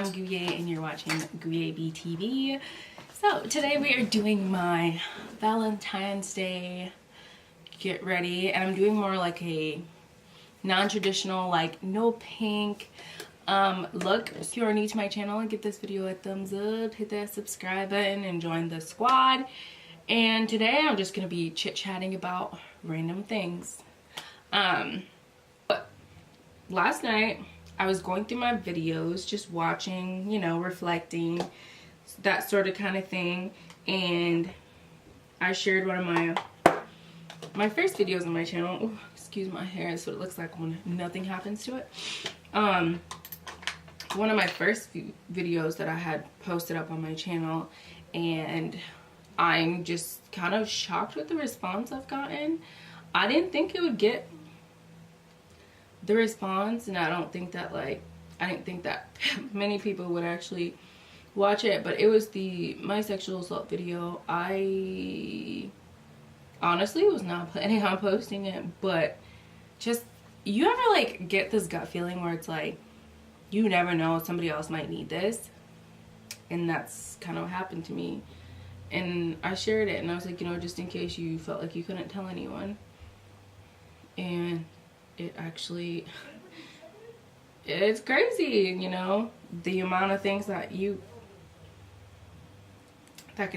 I'm Guye and you're watching Guye BTV. So today we are doing my Valentine's Day get ready, and I'm doing more like a non-traditional, like no pink look. If you are new to my channel, give this video a thumbs up, hit that subscribe button and join the squad. And today I'm just gonna be chit-chatting about random things. But last night I was going through my videos, just watching, you know, reflecting, that sort of kind of thing, and I shared one of my first videos on my channel. Ooh, excuse my hair, that's what it looks like when nothing happens to it. One of my first few videos that I had posted up on my channel, and I'm just kind of shocked with the response I've gotten. I didn't think it would get the response, and I didn't think that many people would actually watch it, but it was my sexual assault video. I honestly was not planning on posting it, but just, you ever like get this gut feeling where it's like, you never know, somebody else might need this, and that's kind of what happened to me. And I shared it, and I was like, you know, just in case you felt like you couldn't tell anyone. And it actually, it's crazy, you know, the amount of things that can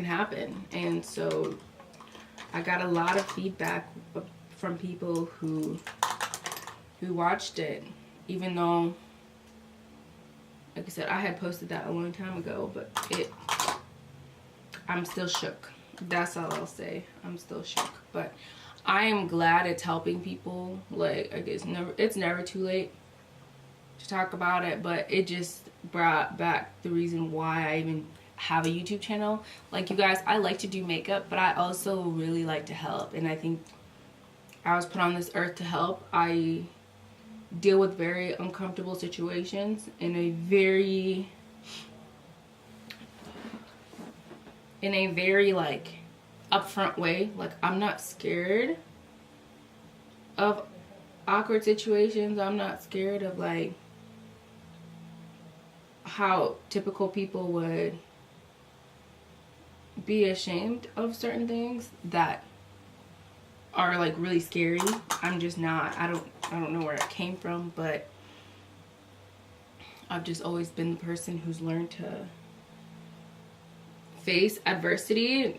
happen. And so I got a lot of feedback from people who watched it, even though, like I said, I had posted that a long time ago, but I'm still shook. That's all I'll say. I'm still shook. But I am glad it's helping people. Like, I guess it's never too late to talk about it, but it just brought back the reason why I even have a YouTube channel. Like, you guys, I like to do makeup, but I also really like to help, and I think I was put on this earth to help. I deal with very uncomfortable situations in a very like upfront way. Like, I'm not scared of awkward situations. I'm not scared of like how typical people would be ashamed of certain things that are like really scary. I'm just not. I don't know where it came from, but I've just always been the person who's learned to face adversity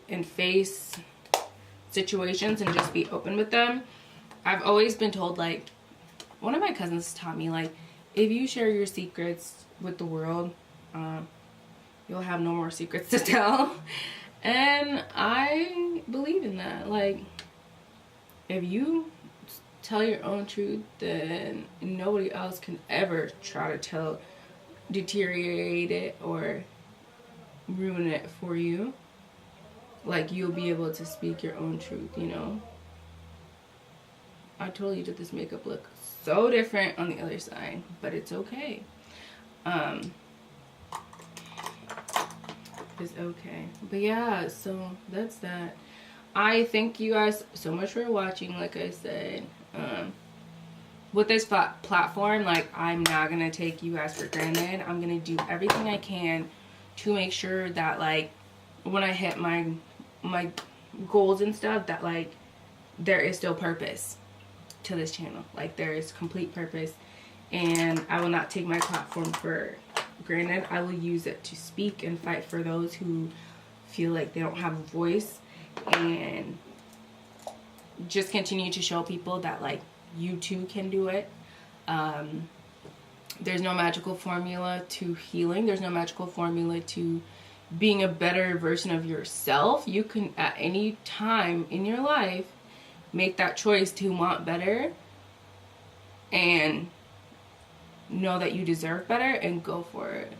and face situations and just be open with them. I've always been told, like, one of my cousins taught me, like, if you share your secrets with the world, you'll have no more secrets to tell. And I believe in that. Like, if you tell your own truth, then nobody else can ever try to deteriorate it or ruin it for you. Like, you'll be able to speak your own truth, you know. I totally did this makeup look so different on the other side, but it's okay. It's okay. But yeah, so that's that. I thank you guys so much for watching. Like I said, with this platform, like, I'm not gonna take you guys for granted. I'm gonna do everything I can to make sure that, like, when I hit my goals and stuff, that, like, there is still purpose to this channel. Like, there is complete purpose, and I will not take my platform for granted. I will use it to speak and fight for those who feel like they don't have a voice, and just continue to show people that, like, you too can do it. There's no magical formula to healing. There's no magical formula to being a better version of yourself. You can, at any time in your life, make that choice to want better and know that you deserve better and go for it,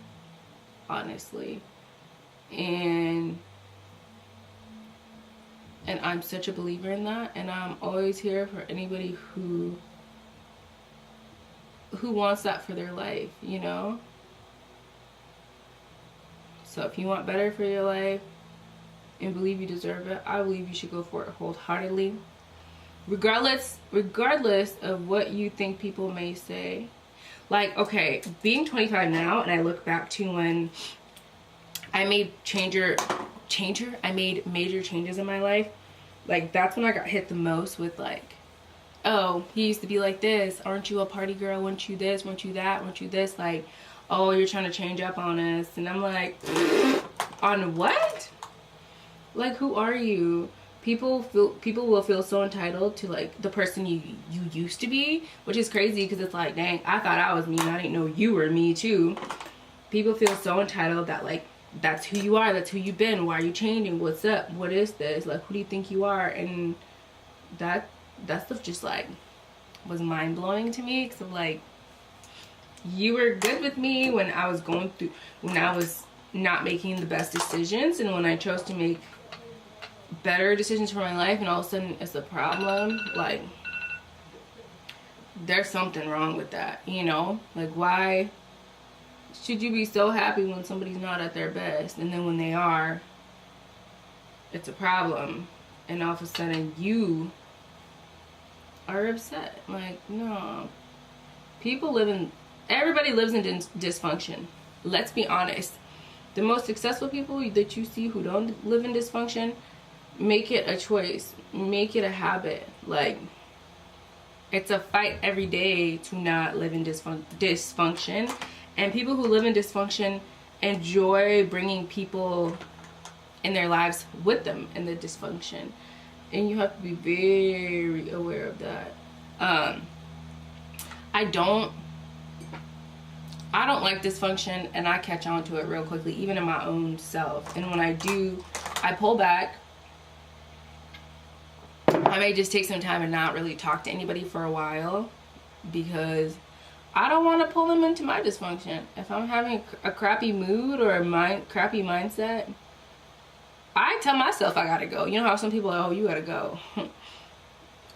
honestly. And I'm such a believer in that, and I'm always here for anybody who wants that for their life, you know. So if you want better for your life and believe you deserve it, I believe you should go for it wholeheartedly, regardless of what you think people may say. Like, okay, being 25 now, and I look back to when I made I made major changes in my life. Like, that's when I got hit the most with like, oh, he used to be like this. Aren't you a party girl? Weren't you this? Weren't you that? Weren't you this? Like, oh, you're trying to change up on us. And I'm like, on what? Like, who are you? People will feel so entitled to like the person you used to be, which is crazy because it's like, dang, I thought I was me and I didn't know you were me too. People feel so entitled that like, that's who you are, that's who you've been, why are you changing, what's up, what is this, like, who do you think you are? And that stuff just like was mind-blowing to me, because I'm like, you were good with me when I was not making the best decisions, and when I chose to make better decisions for my life, and all of a sudden it's a problem. Like, there's something wrong with that, you know? Like, why should you be so happy when somebody's not at their best, and then when they are, it's a problem, and all of a sudden you are upset? Like, no. Everybody lives in dysfunction. Let's be honest. The most successful people that you see who don't live in dysfunction, make it a choice, make it a habit. Like, it's a fight every day to not live in dysfunction. And people who live in dysfunction enjoy bringing people in their lives with them in the dysfunction, and you have to be very aware of that. I don't like dysfunction, and I catch on to it real quickly, even in my own self. And when I do, I pull back. I may just take some time and not really talk to anybody for a while, because I don't want to pull them into my dysfunction. If I'm having a crappy mood or a crappy mindset, I tell myself I gotta go. You know how some people are, oh, you gotta go.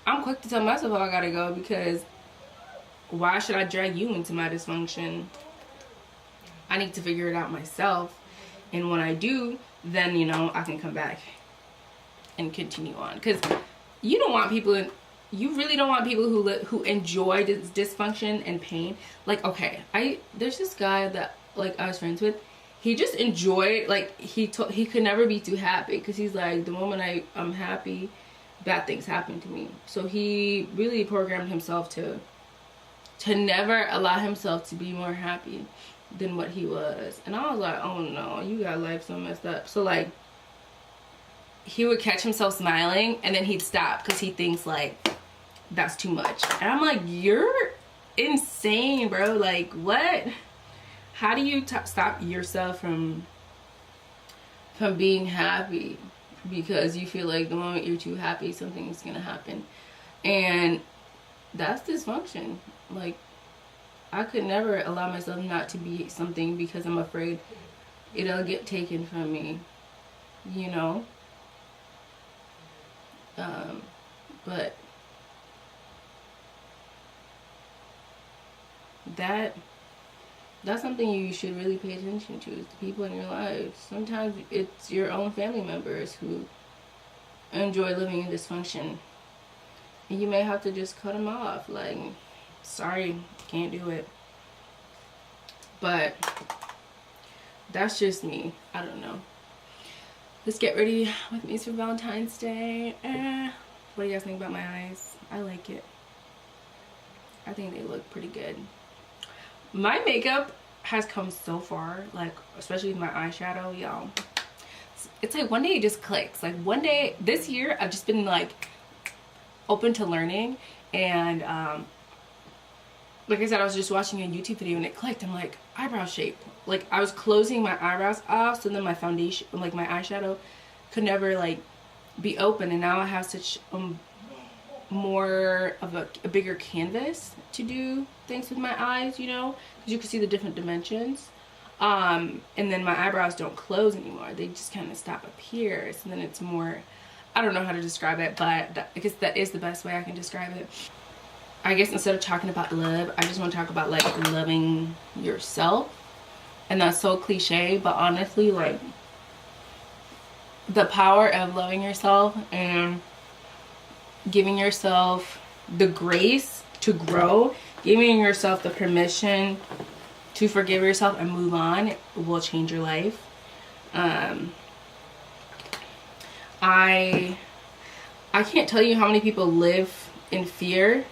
I'm quick to tell myself I gotta go, because why should I drag you into my dysfunction? I need to figure it out myself. And when I do, then, you know, I can come back and continue on. Because you don't want people you really don't want people who enjoy dysfunction and pain. Like, okay, there's this guy that like I was friends with. He just enjoyed, like, he could never be too happy, because he's like, the moment I'm happy, bad things happen to me. So he really programmed himself to never allow himself to be more happy than what he was. And I was like, oh no, you got life so messed up. So like, he would catch himself smiling, and then he'd stop because he thinks like that's too much. And I'm like, you're insane, bro. Like, what? How do you stop yourself from being happy because you feel like the moment you're too happy, something's gonna happen? And that's dysfunction. Like, I could never allow myself not to be something because I'm afraid it'll get taken from me, you know? But that's something you should really pay attention to, is the people in your life. Sometimes it's your own family members who enjoy living in dysfunction, and you may have to just cut them off. Like, sorry, can't do it. But that's just me. I don't know. Let's get ready with me for Valentine's Day. What do you guys think about my eyes? I like it. I think they look pretty good. My makeup has come so far, like, especially with my eyeshadow, y'all. It's like one day it just clicks. Like, one day this year I've just been like open to learning, and like I said, I was just watching a YouTube video and it clicked. I'm like, eyebrow shape. Like, I was closing my eyebrows off, so then my foundation, like my eyeshadow, could never like be open, and now I have such more of a bigger canvas to do things with my eyes, you know, because you can see the different dimensions. And then my eyebrows don't close anymore. They just kind of stop up here. So then it's more, I don't know how to describe it, but I guess that is the best way I can describe it. I guess instead of talking about love, I just want to talk about like loving yourself. And that's so cliche, but honestly, like, the power of loving yourself and giving yourself the grace to grow giving yourself the permission to forgive yourself and move on will change your life. I can't tell you how many people live in fear,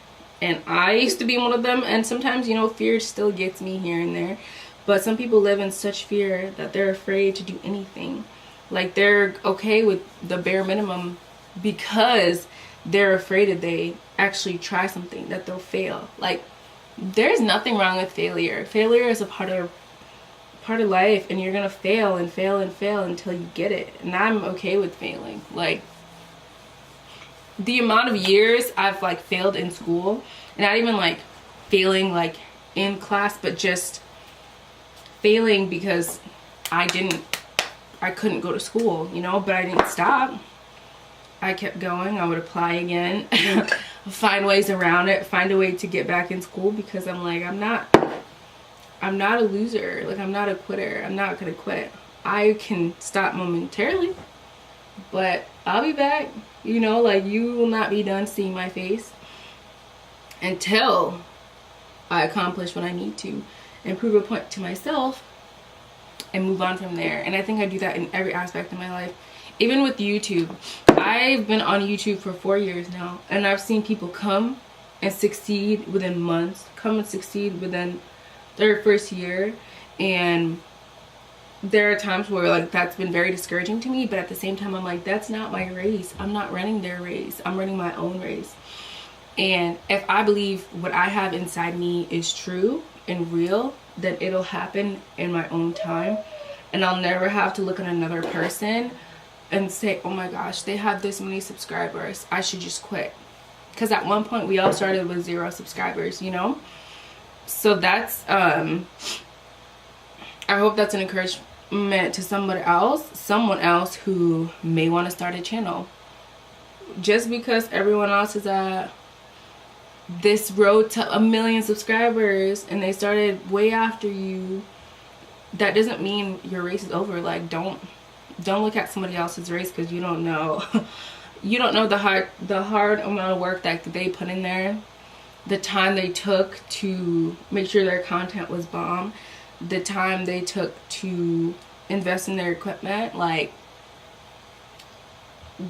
and I used to be one of them, and sometimes, you know, fear still gets me here and there, but some people live in such fear that they're afraid to do anything. Like, they're okay with the bare minimum because they're afraid if they actually try something that they'll fail. Like, there's nothing wrong with failure. Failure is a part of life, and you're gonna fail and fail and fail until you get it. And I'm okay with failing. Like, the amount of years I've like failed in school, and not even like failing like in class, but just failing because I couldn't go to school, you know, but I didn't stop. I kept going. I would apply again, find ways around it, find a way to get back in school, because I'm like, I'm not a loser. Like, I'm not a quitter. I'm not gonna quit. I can stop momentarily, but I'll be back. You know, like, you will not be done seeing my face until I accomplish what I need to and prove a point to myself and move on from there. And I think I do that in every aspect of my life. Even with YouTube, I've been on YouTube for 4 years now, and I've seen people come and succeed within months, come and succeed within their first year, and there are times where like that's been very discouraging to me, but at the same time I'm like, that's not my race. I'm not running their race. I'm running my own race. And if I believe what I have inside me is true and real, then it'll happen in my own time, and I'll never have to look at another person and say, oh my gosh, they have this many subscribers, I should just quit. Because at one point we all started with 0 subscribers, you know. So that's I hope that's an encouragement to someone else who may want to start a channel. Just because everyone else is at this road to 1 million subscribers and they started way after you, that doesn't mean your race is over. Like, don't look at somebody else's race, because you don't know you don't know the hard amount of work that they put in there, the time they took to make sure their content was bomb, the time they took to invest in their equipment. Like,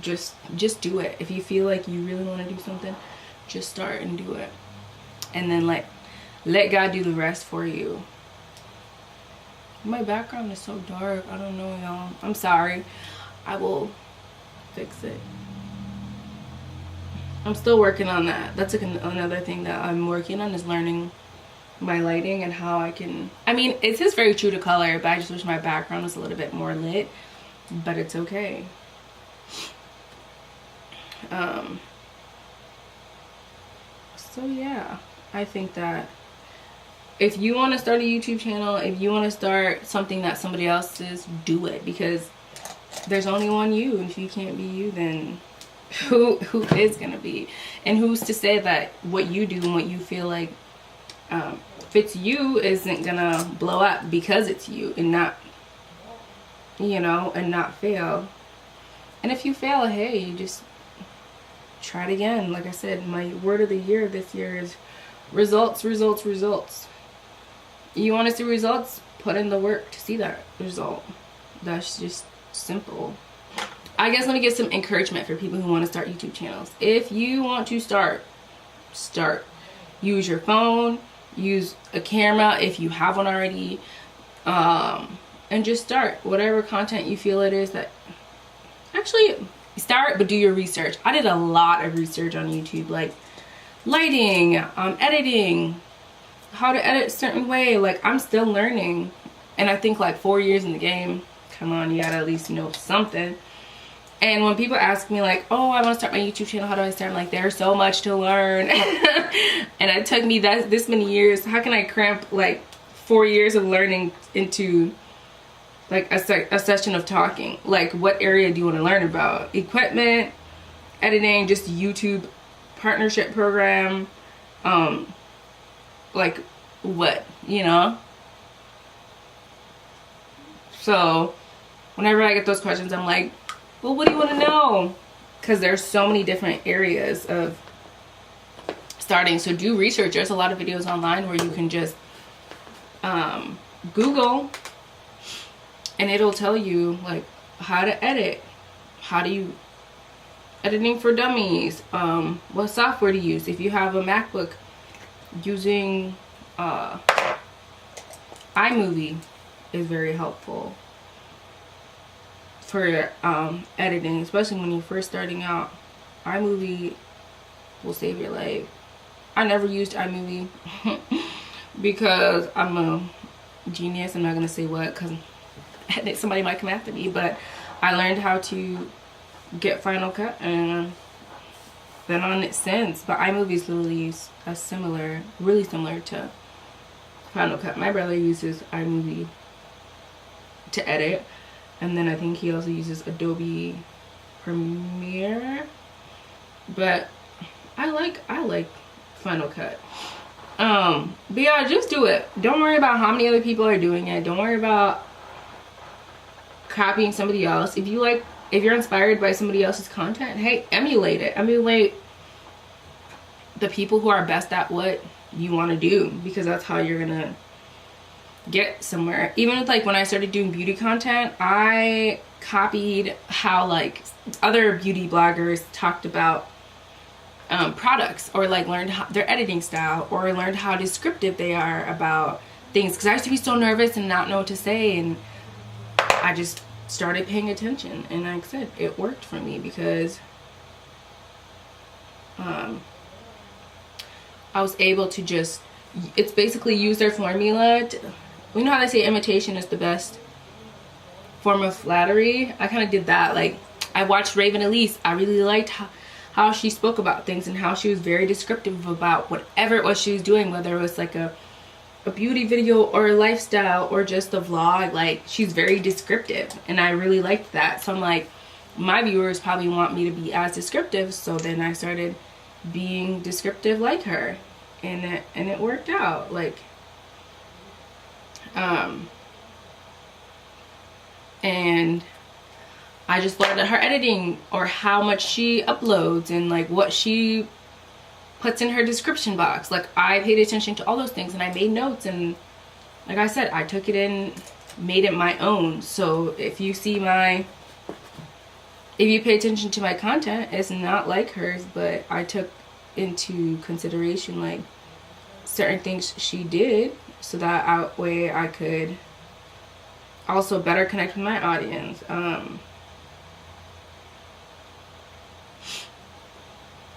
just do it. If you feel like you really want to do something, just start and do it, and then let God do the rest for you. My background is so dark. I don't know, y'all. I'm sorry. I will fix it. I'm still working on that. That's another thing that I'm working on, is learning my lighting and how I can, I mean, it is very true to color, but I just wish my background was a little bit more lit, but it's okay. So yeah, I think that if you want to start a YouTube channel, if you want to start something that somebody else is, do it, because there's only one you, and if you can't be you, then who is gonna be? And who's to say that what you do and what you feel like fits you isn't gonna blow up because it's you, and not, you know, and not fail. And if you fail, hey, you just try it again. Like I said, my word of the year this year is results, results, results. You want to see results? Put in the work to see that result. That's just simple. I guess let me give some encouragement for people who want to start YouTube channels. If you want to start. Use your phone, use a camera if you have one already, and just start whatever content you feel it is that, actually start, but do your research. I did a lot of research on YouTube, like lighting, editing, how to edit a certain way. Like, I'm still learning, and I think like 4 years in the game, come on, you gotta at least know something. And when people ask me like, oh, I want to start my YouTube channel, how do I start? I'm like, there's so much to learn. And it took me this many years. How can I cramp like 4 years of learning into like a session of talking? Like, what area do you want to learn about? Equipment, editing, just YouTube partnership program, like what, you know? So whenever I get those questions, I'm like, well, what do you want to know? Because there's so many different areas of starting. So do research. There's a lot of videos online where you can just Google, and it'll tell you like how to edit, how do you editing for dummies, what software to use. If you have a MacBook, using iMovie is very helpful for editing, especially when you're first starting out. iMovie will save your life. I never used iMovie because I'm a genius. I'm not gonna say what because somebody might come after me, but I learned how to get Final Cut and been on it since. But iMovie is literally really similar to Final Cut. My brother uses iMovie to edit, and then I think he also uses Adobe Premiere, but I like Final Cut. But yeah, just do it. Don't worry about how many other people are doing it. Don't worry about copying somebody else. If you're inspired by somebody else's content, hey, emulate it. Emulate the people who are best at what you want to do, because that's how you're gonna get somewhere. Even with like when I started doing beauty content, I copied how like other beauty bloggers talked about products, or like learned their editing style, or learned how descriptive they are about things, because I used to be so nervous and not know what to say, and I just started paying attention, and like I said, it worked for me because I was able to just, it's basically use their formula to, you know how they say imitation is the best form of flattery? I kind of did that. Like, I watched Raven Elise. I really liked how she spoke about things and how she was very descriptive about whatever it was she was doing, whether it was like a beauty video or a lifestyle or just a vlog. Like, she's very descriptive, and I really liked that. So I'm like, my viewers probably want me to be as descriptive, so then I started being descriptive like her, and it worked out. Like, and I just learned that her editing, or how much she uploads, and like what she puts in her description box. Like, I paid attention to all those things, and I made notes, and like I said, I took it in, made it my own. So if you pay attention to my content, it's not like hers, but I took into consideration like certain things she did, so that way I could also better connect with my audience.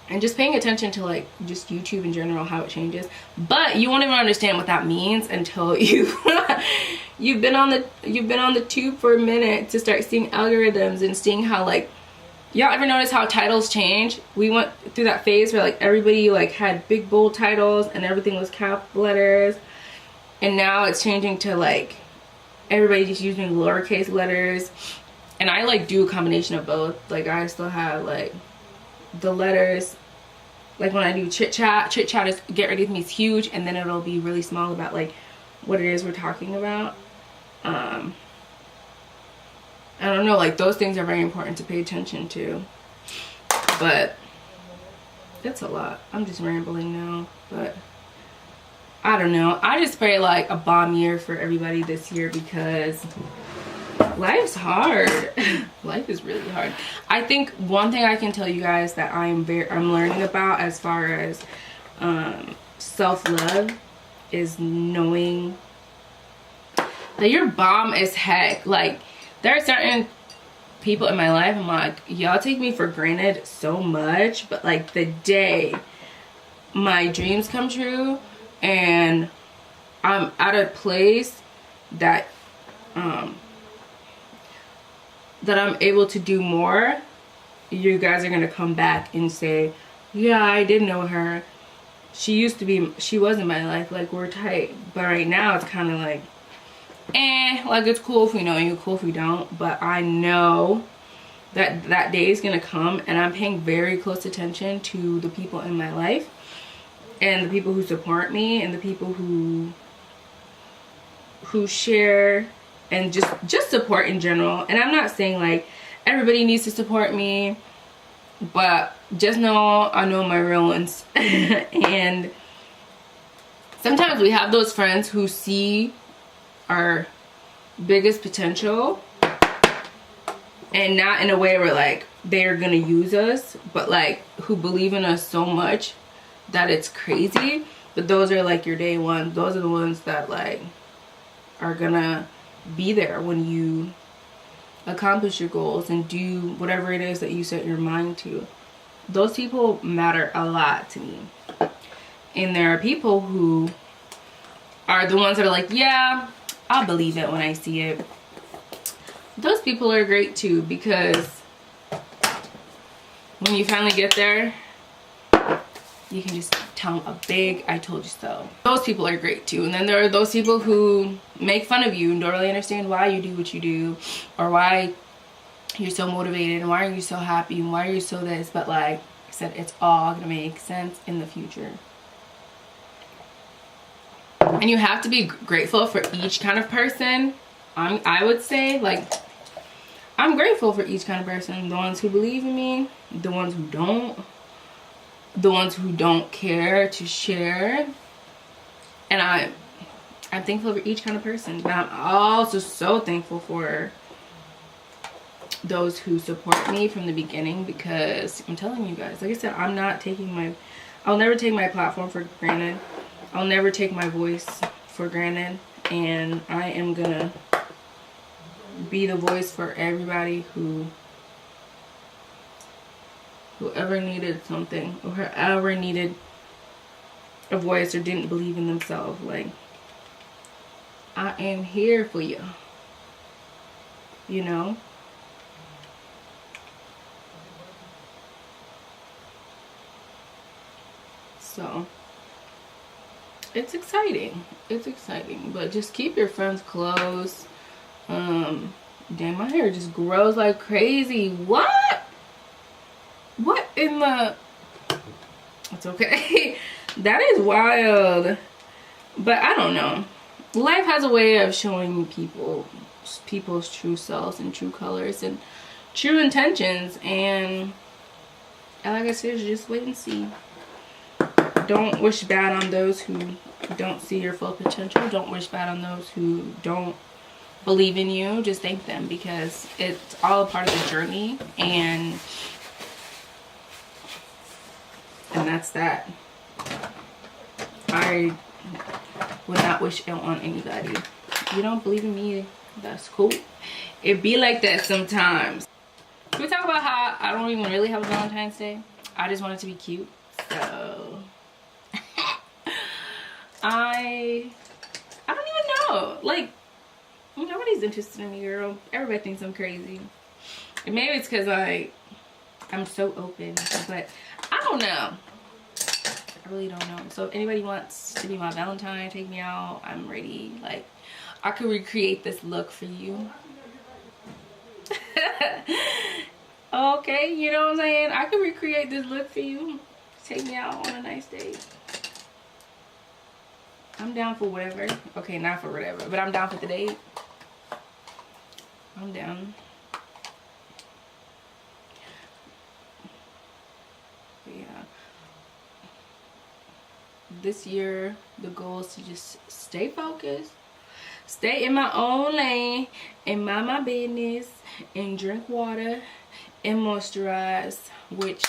And just paying attention to like just YouTube in general, how it changes. But you won't even understand what that means until you've been on the tube for a minute to start seeing algorithms and seeing how, like, y'all ever notice how titles change? We went through that phase where like everybody like had big bold titles and everything was cap letters, and now it's changing to like everybody just using lowercase letters. And I like do a combination of both. Like, I still have like the letters, like when I do CHITCHAT is get ready with me is huge, and then it'll be really small about like what it is we're talking about. I don't know, like those things are very important to pay attention to, but it's a lot. I'm just rambling now, but I don't know. I just pray like a bomb year for everybody this year, because life's hard. Life is really hard. I think one thing I can tell you guys that I'm learning about as far as self-love is knowing that you're bomb as heck. Like, there are certain people in my life, I'm like, y'all take me for granted so much, but like the day my dreams come true and I'm at a place that that I'm able to do more, you guys are gonna come back and say, yeah, I did know her. She was in my life, like, we're tight. But right now it's kind of like, like, it's cool if we know you, cool if we don't. But I know that that day is gonna come, and I'm paying very close attention to the people in my life, and the people who support me, and the people who share, and just support in general. And I'm not saying like everybody needs to support me but just know I know my real ones. And sometimes we have those friends who see our biggest potential, and not in a way where like they're gonna use us, but like who believe in us so much that it's crazy. But those are like your day ones. Those are the ones that like are gonna be there when you accomplish your goals and do whatever it is that you set your mind to. Those people matter a lot to me. And there are people who are the ones that are like, yeah, I'll believe it when I see it. Those people are great too, because when you finally get there, you can just tell them a big I told you so. Those people are great too. And then there are those people who make fun of you and don't really understand why you do what you do, or why you're so motivated, and why are you so happy, and why are you so this. But like I said, it's all gonna make sense in the future. And you have to be grateful for each kind of person. I would say, like, I'm grateful for each kind of person. The ones who believe in me, the ones who don't, the ones who don't care to share. And I'm thankful for each kind of person. But I'm also so thankful for those who support me from the beginning, because I'm telling you guys, like I said, I'll never take my platform for granted. I'll never take my voice for granted, and I am gonna be the voice for everybody whoever needed something, or whoever needed a voice or didn't believe in themselves. Like, I am here for you, you know? So it's exciting. It's exciting. But just keep your friends close. Damn, my hair just grows like crazy. What in the... It's okay. That is wild. But I don't know. Life has a way of showing people's true selves and true colors and true intentions. And like I said, just wait and see. Don't wish bad on those who don't see your full potential. Don't wish bad on those who don't believe in you. Just thank them, because it's all a part of the journey, and that's that. I would not wish ill on anybody. If you don't believe in me, that's cool. It be like that sometimes. Can we talk about how I don't even really have a Valentine's Day? I just want it to be cute. So I don't even know. Like, nobody's interested in me, girl. Everybody thinks I'm crazy. And maybe it's because I'm so open. But I don't know. I really don't know. So if anybody wants to be my Valentine, take me out, I'm ready. Like, I could recreate this look for you. Okay, you know what I'm saying? I could recreate this look for you. Take me out on a nice date. I'm down for whatever. Okay, not for whatever, but I'm down for the date. I'm down. But yeah. This year, the goal is to just stay focused, stay in my own lane, and mind my business, and drink water, and moisturize, which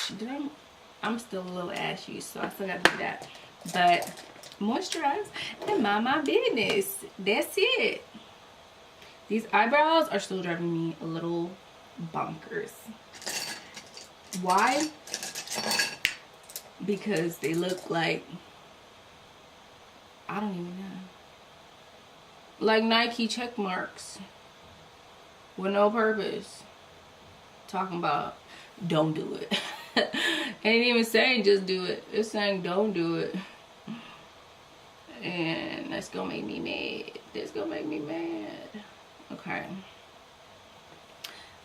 I'm still a little ashy, so I still gotta do that. But moisturize and mind my business. That's it. These eyebrows are still driving me a little bonkers. Why? Because they look like, I don't even know, like Nike check marks with no purpose. Talking about don't do it. Ain't even saying just do it. It's saying don't do it. And that's gonna make me mad. That's gonna make me mad. Okay.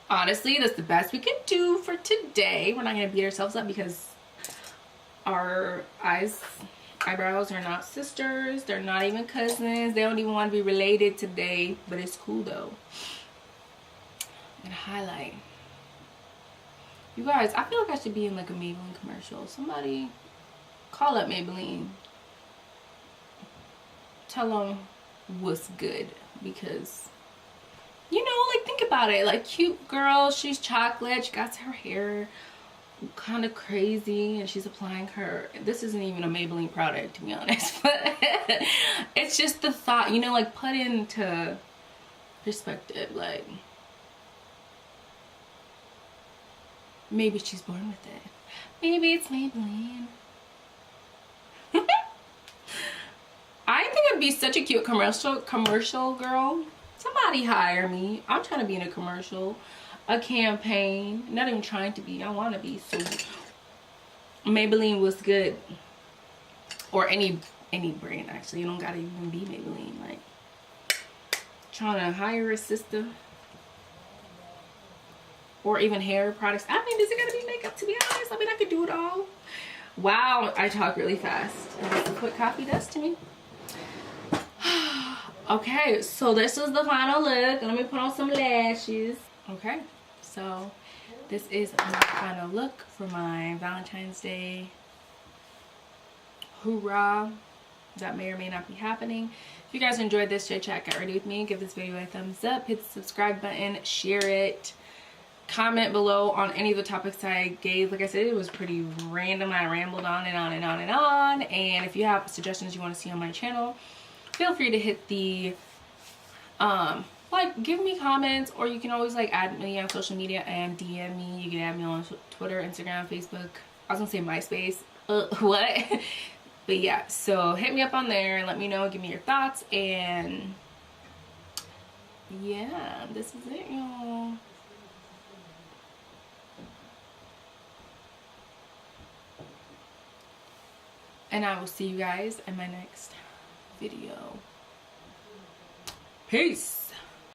Honestly, that's the best we can do for today. We're not gonna beat ourselves up because our eyebrows are not sisters. They're not even cousins. They don't even want to be related today. But it's cool though. And highlight. You guys, I feel like I should be in like a Maybelline commercial. Somebody call up Maybelline. Tell them what's good, because you know, like, think about it. Like, cute girl, she's chocolate, she got her hair kind of crazy, and she's applying her, this isn't even a Maybelline product to be honest, but it's just the thought, you know, like, put into perspective, like, maybe she's born with it, maybe it's Maybelline. I think it'd be such a cute commercial girl. Somebody hire me. I'm trying to be in a commercial, a campaign. Not even trying to be, I want to be. So Maybelline was good, or any brand actually. You don't gotta even be Maybelline. Like, trying to hire a sister, or even hair products. I mean, does it gotta be makeup, to be honest? I mean, I could do it all. Wow, I talk really fast. That's what coffee does to me. Okay, so this is the final look. Let me put on some lashes. Okay, so this is my final look for my Valentine's Day hoorah that may or may not be happening. If you guys enjoyed this chit chat, get ready with me, give this video a thumbs up, hit the subscribe button, share it, comment below on any of the topics I gave. Like I said, it was pretty random. I rambled on and on and on and on. And if you have suggestions you want to see on my channel, feel free to hit the like, give me comments, or you can always like add me on social media and DM me. You can add me on Twitter, Instagram, Facebook. I was gonna say MySpace. What? But yeah, so hit me up on there and let me know, give me your thoughts, and yeah, this is it, y'all. And I will see you guys in my next video. Peace.